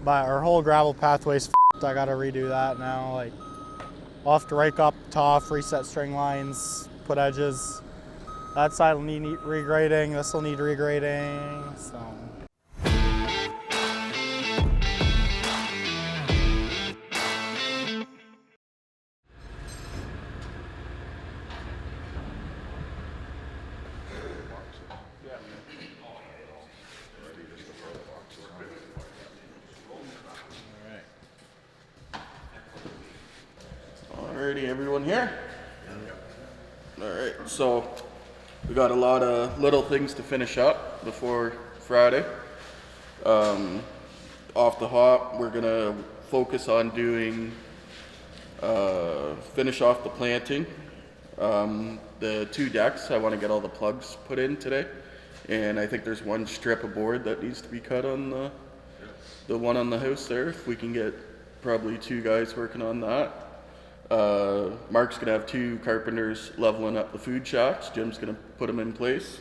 but our whole gravel pathway's f***ed. I gotta redo that now. Like, I'll have to rake up top, reset string lines, put edges. That side will need regrading. This will need regrading. So. Alrighty, everyone here? Alright, so we got a lot of little things to finish up before Friday. Off the hop, we're gonna focus on doing, finish off the planting. The 2 decks, I wanna get all the plugs put in today. And I think there's 1 strip of board that needs to be cut on the one on the house there. If we can get probably 2 guys working on that. Mark's gonna have 2 carpenters leveling up the food shacks. Jim's gonna put them in place.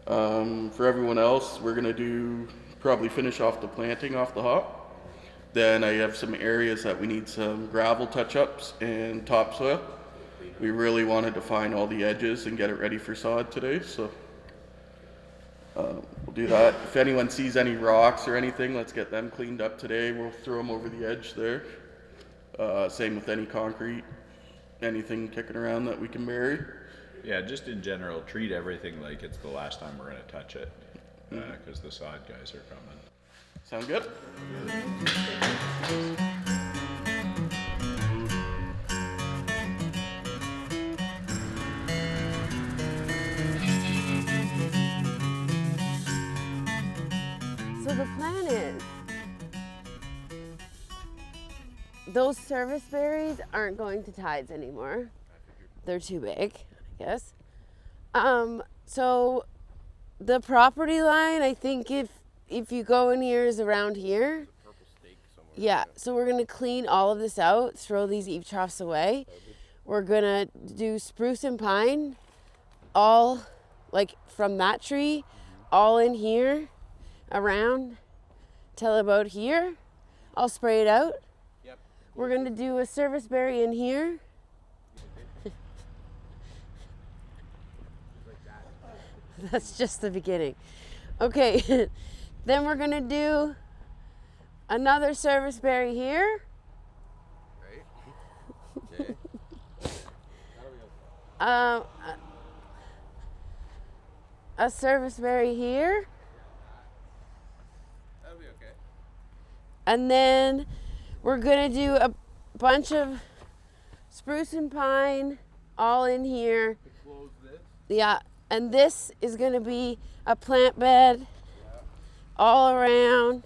For everyone else, we're gonna probably finish off the planting off the hop. Then I have some areas that we need some gravel touch-ups and topsoil. We really wanted to find all the edges and get it ready for sod today, so we'll do that. If anyone sees any rocks or anything, let's get them cleaned up today. We'll throw them over the edge there. Same with any concrete, anything kicking around that we can bury. Yeah, just in general, treat everything like it's the last time we're going to touch it, because the sod guys are coming. Sound good? So the plan is, those service berries aren't going to tides anymore. They're too big, I guess. So the property line, I think if you go in here, is around here. Yeah, so we're gonna clean all of this out, throw these eave troughs away. We're gonna do spruce and pine, all like from that tree, all in here, around till about here. I'll spray it out. We're gonna do a service berry in here. That's just the beginning. Okay, then we're gonna do another service berry here. Right. Okay. A service berry here. That'll be okay. And then we're gonna do a bunch of spruce and pine all in here. Close this. Yeah, and this is gonna be a plant bed all around.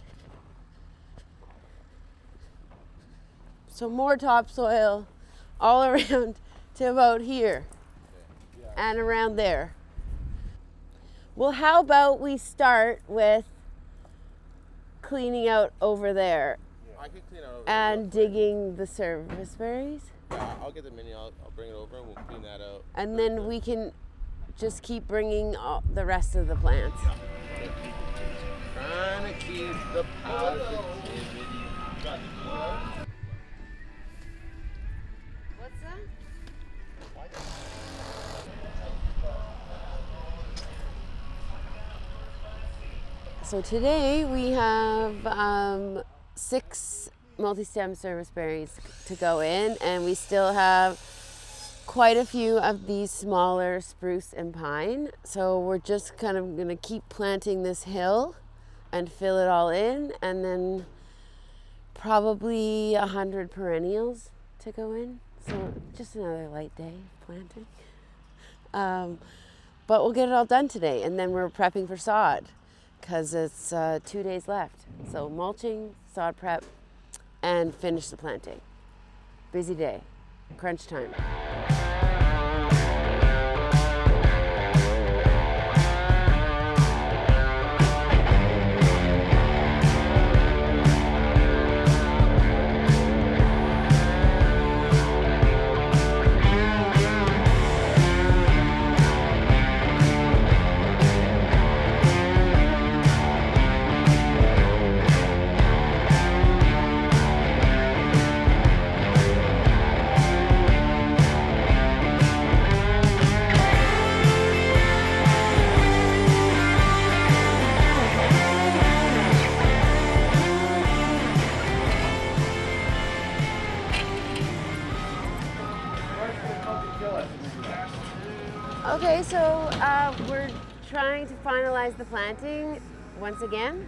So more topsoil all around to about here and around there. Well, how about we start with cleaning out over there I can clean out over and digging the service berries? Yeah, I'll get the mini. I'll bring it over and we'll clean that out. And then we can just keep bringing all the rest of the plants. Trying to keep the positivity. What's that? So today we have 6 multi-stem service berries to go in, and we still have quite a few of these smaller spruce and pine. So we're just kind of gonna keep planting this hill and fill it all in, and then probably 100 perennials to go in. So just another light day planting. But we'll get it all done today, and then we're prepping for sod because it's 2 days left. So mulching, sod prep, and finish the planting. Busy day, crunch time. Okay, so we're trying to finalize the planting once again.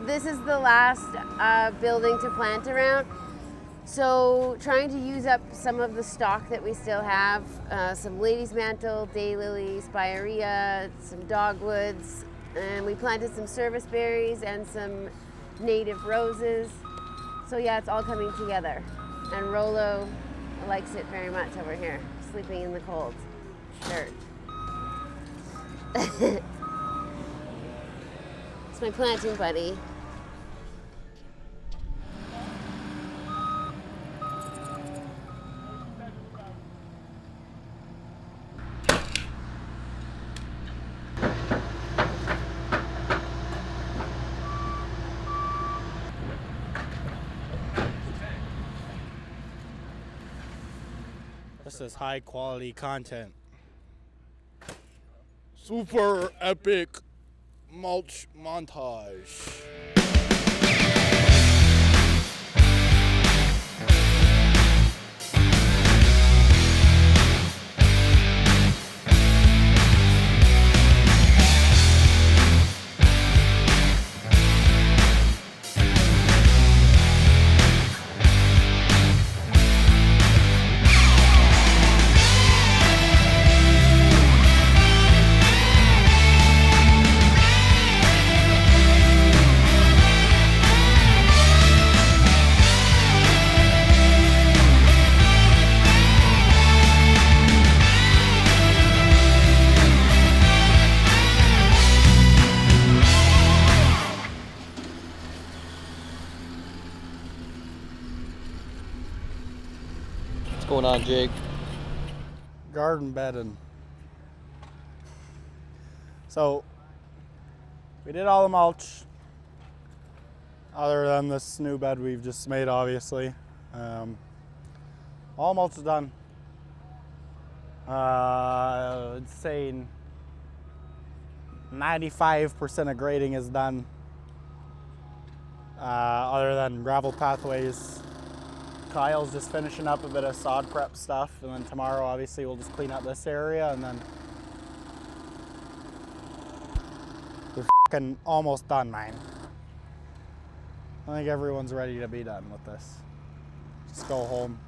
This is the last building to plant around. So trying to use up some of the stock that we still have, some lady's mantle, daylily, spirea, some dogwoods, and we planted some service berries and some native roses. So yeah, it's all coming together. And Rolo likes it very much over here, sleeping in the cold dirt. It's my planting buddy. This is high quality content. Super epic mulch montage. What's going on, Jake? Garden bedding. So we did all the mulch other than this new bed we've just made, obviously. All mulch is done. I'd say 95% of grading is done, other than gravel pathways. Kyle's just finishing up a bit of sod prep stuff, and then tomorrow obviously we'll just clean up this area, and then we're fucking almost done, man. I think everyone's ready to be done with this. Just go home.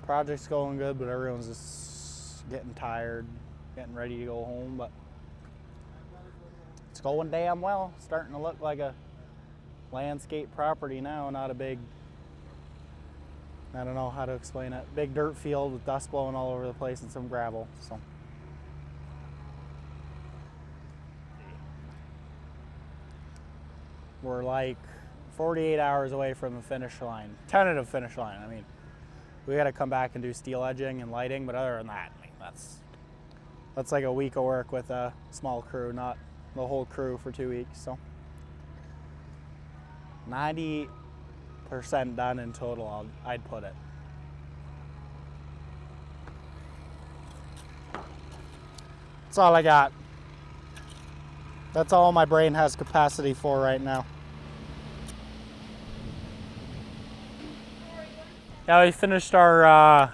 Project's going good, but everyone's just getting tired, getting ready to go home, but it's going damn well. Starting to look like a landscape property now, not a big, I don't know how to explain it, big dirt field with dust blowing all over the place and some gravel. So we're like 48 hours away from the finish line, tentative finish line. I mean, we got to come back and do steel edging and lighting, but other than that, I mean, that's like a week of work with a small crew, not the whole crew for 2 weeks. So 90% done in total, I'd put it. That's all I got. That's all my brain has capacity for right now. Yeah, we finished our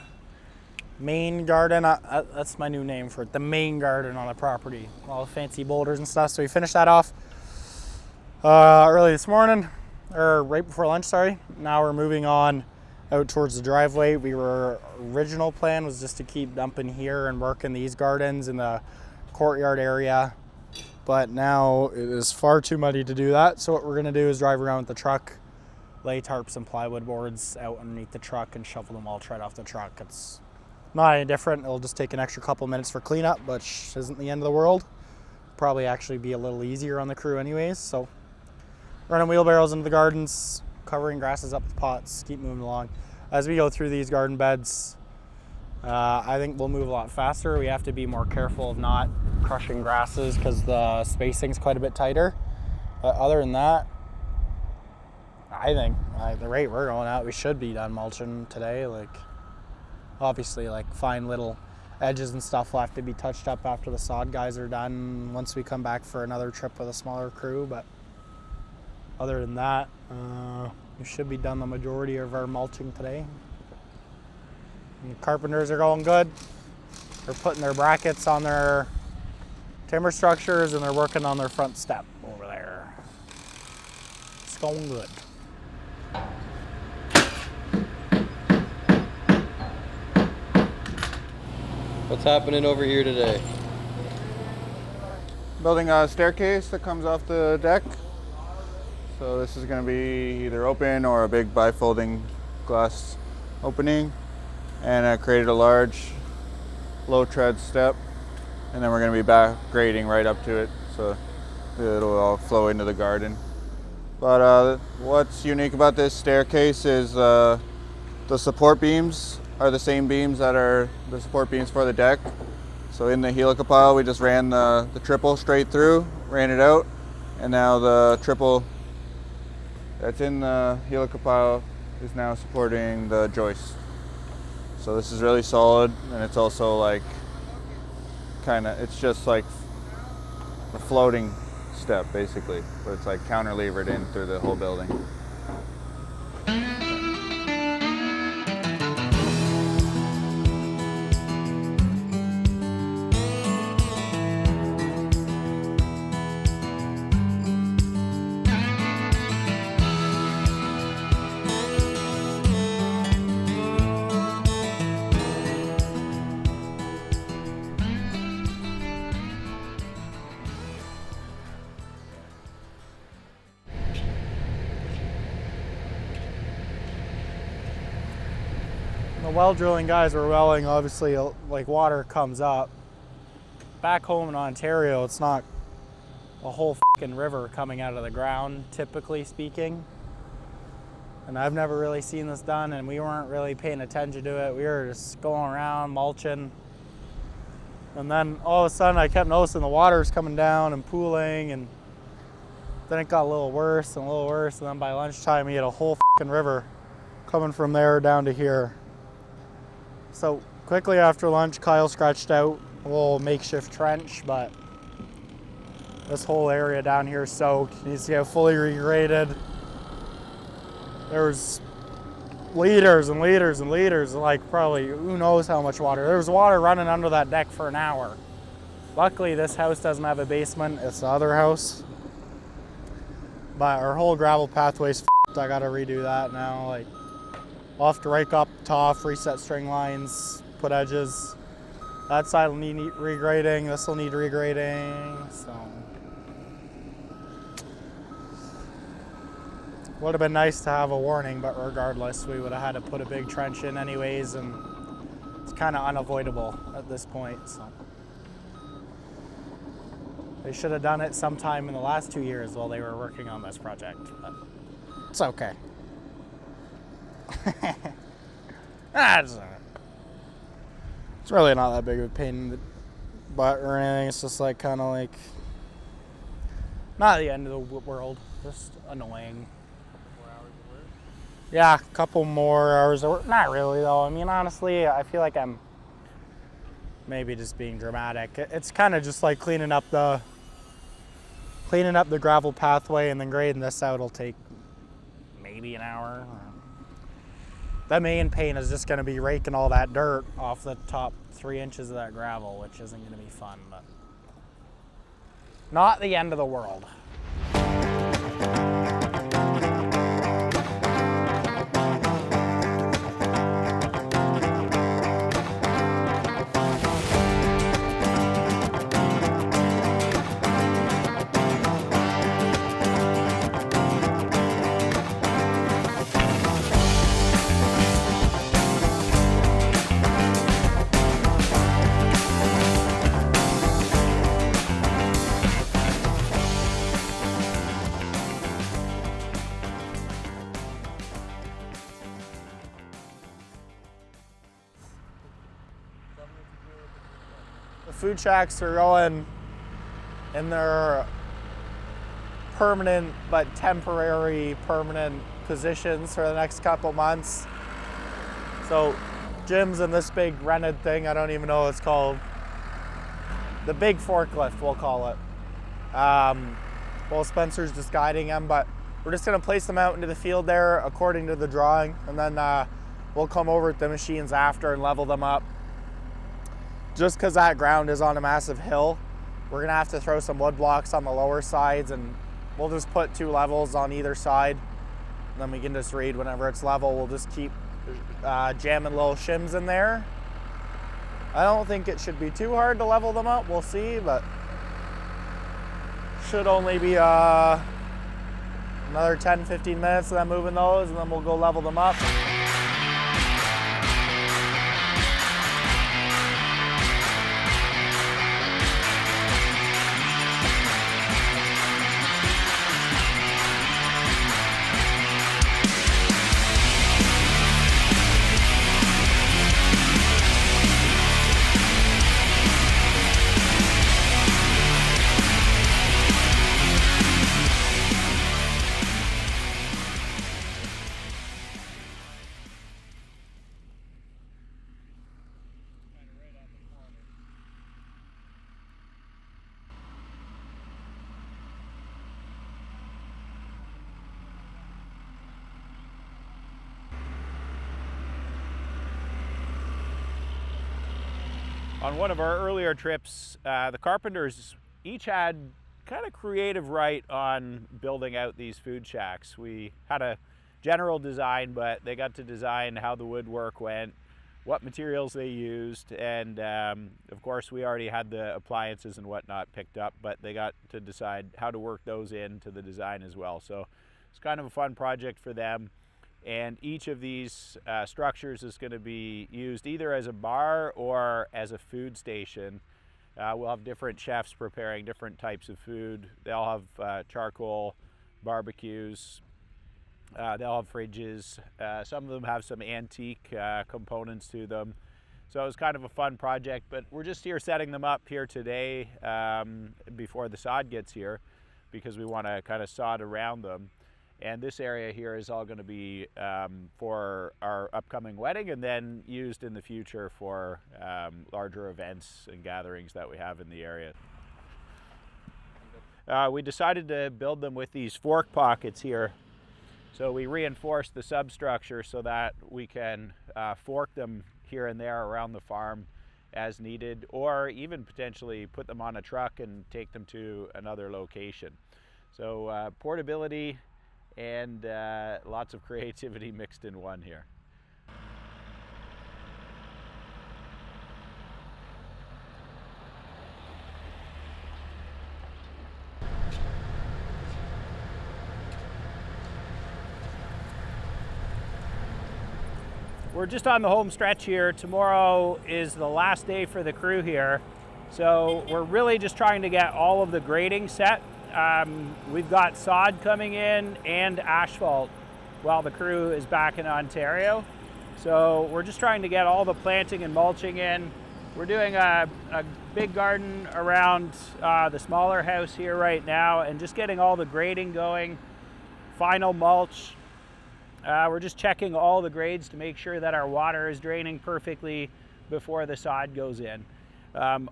main garden. That's my new name for it, the main garden on the property. All the fancy boulders and stuff. So we finished that off early this morning, or right before lunch, sorry. Now we're moving on out towards the driveway. Original plan was just to keep dumping here and working these gardens in the courtyard area. But now it is far too muddy to do that. So what we're gonna do is drive around with the truck, lay tarps and plywood boards out underneath the truck and shovel the mulch right off the truck. It's not any different. It'll just take an extra couple minutes for cleanup, which isn't the end of the world. Probably actually be a little easier on the crew anyways. So running wheelbarrows into the gardens, covering grasses up with pots, keep moving along. As we go through these garden beds, I think we'll move a lot faster. We have to be more careful of not crushing grasses because the spacing's quite a bit tighter. But other than that, I think the rate we're going at, we should be done mulching today. Like, obviously, like fine little edges and stuff will have to be touched up after the sod guys are done once we come back for another trip with a smaller crew. But other than that, we should be done the majority of our mulching today. And the carpenters are going good. They're putting their brackets on their timber structures and they're working on their front step over there. It's going good. What's happening over here today? Building a staircase that comes off the deck. So this is going to be either open or a big bifolding glass opening. And I created a large low tread step. And then we're going to be back grading right up to it. So it'll all flow into the garden. But what's unique about this staircase is the support beams are the same beams that are the support beams for the deck. So in the helica pile, we just ran the triple straight through, ran it out, and now the triple that's in the helica pile is now supporting the joist. So this is really solid, and it's also like it's just like a floating step basically, but it's like counterlevered in through the whole building. The well drilling guys were welling, obviously, like water comes up. Back home in Ontario, it's not a whole fucking river coming out of the ground, typically speaking. And I've never really seen this done, and we weren't really paying attention to it. We were just going around mulching. And then all of a sudden I kept noticing the water's coming down and pooling, and then it got a little worse and a little worse. And then by lunchtime, we had a whole fucking river coming from there down to here. So quickly after lunch, Kyle scratched out a little makeshift trench, but this whole area down here is soaked. Needs to get fully regraded. There was liters and liters and liters, like probably who knows how much water. There was water running under that deck for an hour. Luckily, this house doesn't have a basement. It's the other house. But our whole gravel pathway's f***ed. I gotta redo that now. Like, I'll have to rake up top, reset string lines, put edges. That side will need regrading. This will need regrading. So would have been nice to have a warning, but regardless, we would have had to put a big trench in anyways, and it's kind of unavoidable at this point. So they should have done it sometime in the last 2 years while they were working on this project, but it's okay. It's really not that big of a pain in the butt or anything. It's just like kind of like not the end of the world, just annoying. Yeah, a couple more hours of work. Not really though. I mean, honestly, I feel like I'm maybe just being dramatic. It's kind of just like cleaning up the gravel pathway, and then grading this out will take maybe an hour. The main pain is just going to be raking all that dirt off the top 3 inches of that gravel, which isn't going to be fun, but not the end of the world. The food shacks are going in their permanent but temporary permanent positions for the next couple months. So Jim's in this big rented thing, I don't even know what it's called. The big forklift, we'll call it. Well, Spencer's just guiding him, but we're just gonna place them out into the field there according to the drawing, and then we'll come over with the machines after and level them up. just because that ground is on a massive hill, we're gonna have to throw some wood blocks on the lower sides, and we'll just put 2 levels on either side. And then we can just read whenever it's level. We'll just keep jamming little shims in there. I don't think it should be too hard to level them up. We'll see, but should only be another 10-15 minutes of them moving those, and then we'll go level them up. On one of our earlier trips, the carpenters each had kind of creative right on building out these food shacks. We had a general design, but they got to design how the woodwork went, what materials they used, and of course we already had the appliances and whatnot picked up, but they got to decide how to work those into the design as well. So it's kind of a fun project for them. And each of these structures is going to be used either as a bar or as a food station. We'll have different chefs preparing different types of food. They'll have charcoal barbecues. They'll have fridges. Some of them have some antique components to them. So it was kind of a fun project, but we're just here setting them up here today before the sod gets here, because we want to kind of sod around them. And this area here is all going to be for our upcoming wedding, and then used in the future for larger events and gatherings that we have in the area. We decided to build them with these fork pockets here. So we reinforced the substructure so that we can fork them here and there around the farm as needed, or even potentially put them on a truck and take them to another location. So portability and lots of creativity mixed in one here. We're just on the home stretch here. Tomorrow is the last day for the crew here. So we're really just trying to get all of the grading set. We've got sod coming in and asphalt while the crew is back in Ontario. So we're just trying to get all the planting and mulching in. We're doing a big garden around the smaller house here right now, and just getting all the grading going, final mulch. We're just checking all the grades to make sure that our water is draining perfectly before the sod goes in.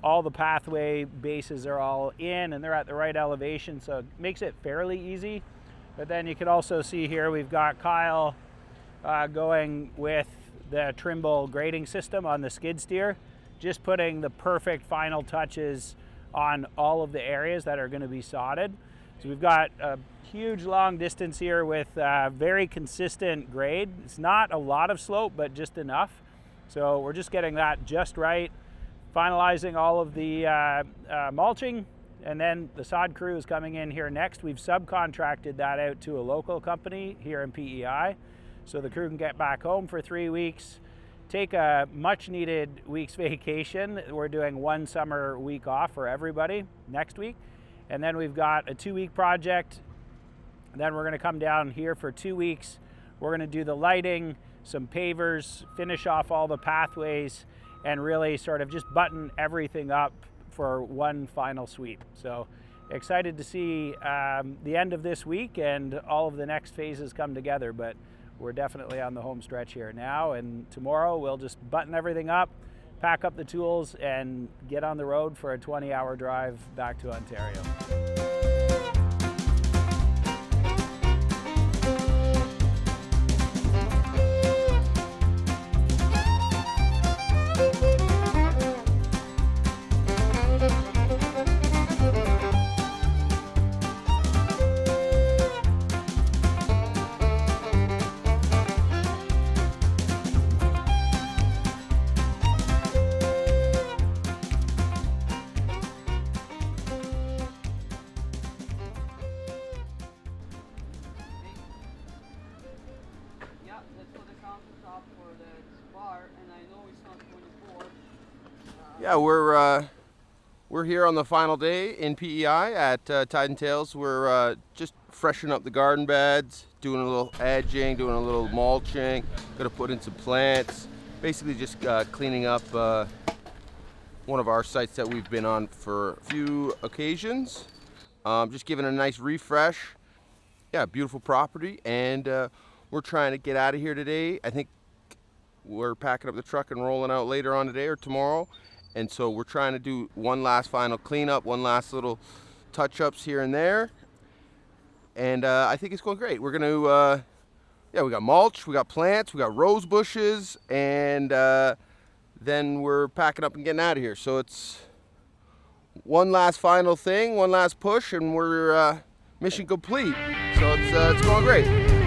All the pathway bases are all in and they're at the right elevation, so it makes it fairly easy. But then you can also see here we've got Kyle going with the Trimble grading system on the skid steer, just putting the perfect final touches on all of the areas that are going to be sodded. So we've got a huge long distance here with very consistent grade. It's not a lot of slope, but just enough. So we're just getting that just right. Finalizing all of the mulching, and then the sod crew is coming in here next. We've subcontracted that out to a local company here in PEI, so the crew can get back home for 3 weeks, take a much needed week's vacation. We're doing 1 summer week off for everybody next week, and then we've got a 2-week project. Then we're going to come down here for 2 weeks. We're going to do the lighting, some pavers, finish off all the pathways, and really sort of just button everything up for one final sweep. So excited to see the end of this week and all of the next phases come together, but we're definitely on the home stretch here now, and tomorrow we'll just button everything up, pack up the tools, and get on the road for a 20-hour drive back to Ontario. Yeah, we're here on the final day in PEI at Tide and Tails. We're just freshening up the garden beds, doing a little edging, doing a little mulching, gonna put in some plants, basically just cleaning up one of our sites that we've been on for a few occasions. Just giving it a nice refresh. Yeah, beautiful property, and we're trying to get out of here today. I think we're packing up the truck and rolling out later on today or tomorrow. And so we're trying to do one last final cleanup, one last little touch-ups here and there. And I think it's going great. We're gonna, yeah, we got mulch, we got plants, we got rose bushes, and then we're packing up and getting out of here. So it's one last final thing, one last push, and we're mission complete. So it's going great.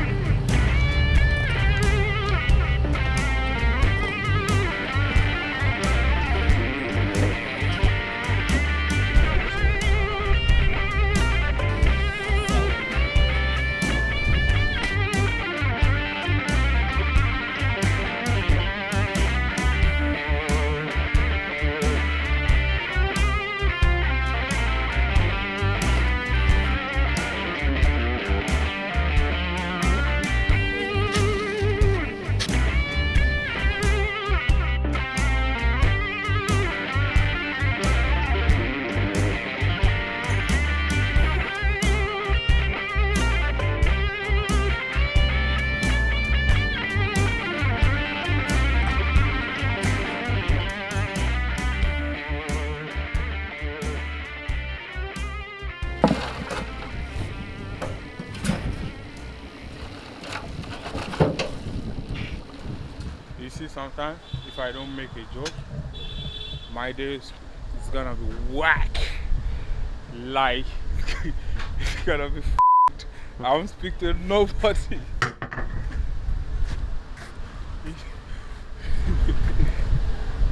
You see, sometimes if I don't make a joke, my day is gonna be whack. Like, it's gonna be f***ed. I won't speak to nobody.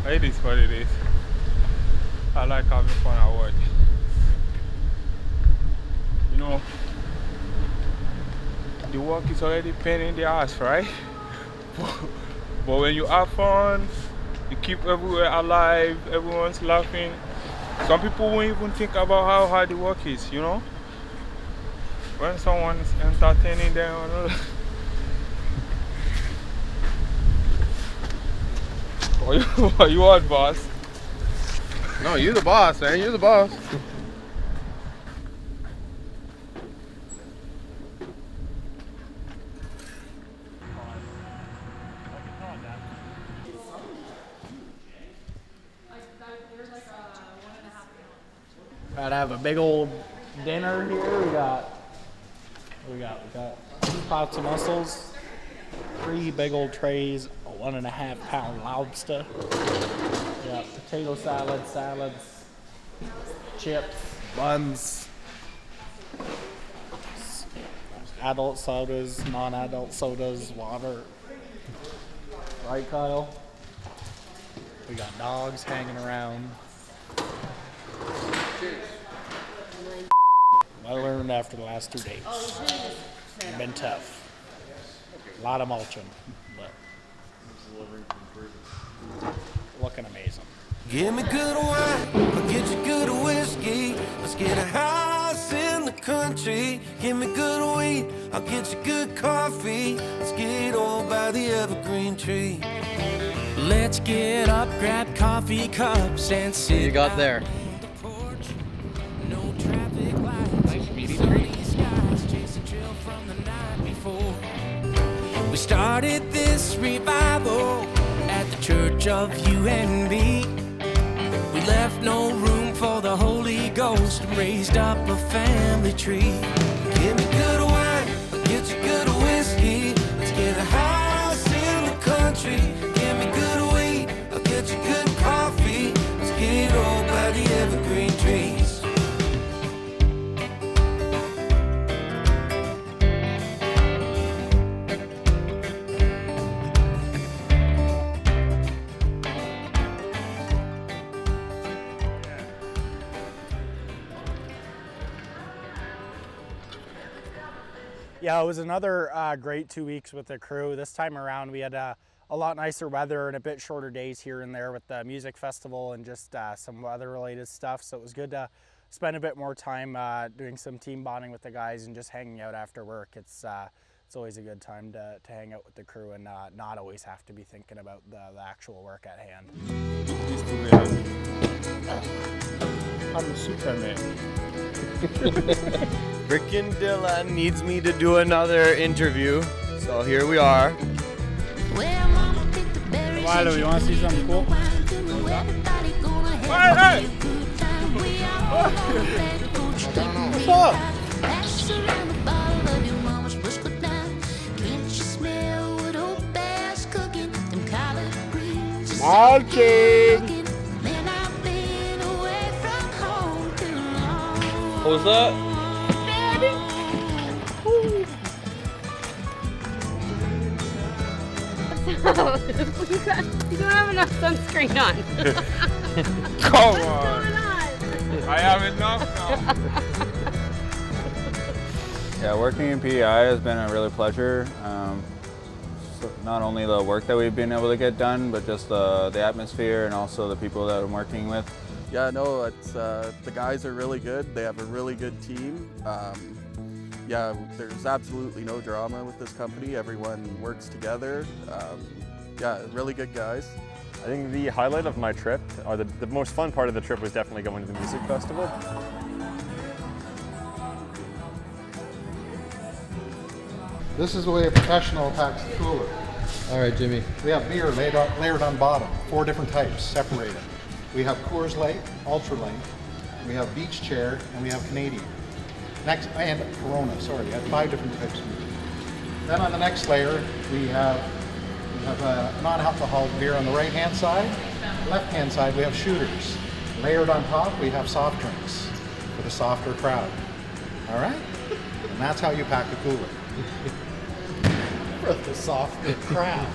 It is what it is. I like having fun at work. You know, the work is already pain in the ass, right? But when you have fun, you keep everywhere alive, everyone's laughing. Some people won't even think about how hard the work is, you know? When someone is entertaining them. Are you what, boss? No, you're the boss, man. You're the boss. Gotta have a big old dinner here. We got 2 pots of mussels, 3 big old trays, a 1.5 pound lobster. Yeah, potato salad, salads, chips, buns, adult sodas, non-adult sodas, water. Right, Kyle? We got dogs hanging around. I learned after the last 2 days. It's been tough. A lot of mulching, but looking amazing. Give me good wine, I'll get you good whiskey. Let's get a house in the country. Give me good weed, I'll get you good coffee. Let's get old by the evergreen tree. Let's get up, grab coffee cups and sit. What you got there? No traffic lights. Nice meaty tree. Skies chasing chill from the night before. We started this revival at the church of you and me. We left no room for the Holy Ghost and raised up a family tree. Give me good wine, I'll get you good whiskey. Let's get a house in the country. Give me good weed, I'll get you good coffee. Let's get old by the evergreen trees. Yeah, it was another great 2 weeks with the crew. This time around we had a lot nicer weather and a bit shorter days here and there with the music festival and just some weather related stuff. So it was good to spend a bit more time doing some team bonding with the guys and just hanging out after work. It's always a good time to hang out with the crew and not always have to be thinking about the actual work at hand. I'm Superman. Frickin' Dylan needs me to do another interview, so here we are. Lila, you want to see something cool? Hey! What's up? Mulching! What was that? You don't have enough sunscreen on. Come What's on. going on? I have enough now. Yeah, working in PEI has been a really pleasure. So not only the work that we've been able to get done, but just the atmosphere and also the people that I'm working with. Yeah, no, it's the guys are really good. They have a really good team. Yeah, there's absolutely no drama with this company. Everyone works together. Yeah, really good guys. I think the highlight of my trip, or the most fun part of the trip, was definitely going to the music festival. This is the way a professional packs the cooler. All right, Jimmy. We have beer layered on bottom, 4 different types, separated. We have Coors Light, Ultra Light, we have Beach Chair, and we have Canadian. Next, and Corona, sorry, we have 5 different types of beer. Then on the next layer, we have a non-alcoholic beer on the right-hand side. Left-hand side, we have shooters. Layered on top, we have soft drinks for the softer crowd. All right? And that's how you pack a cooler. For the soft crowd.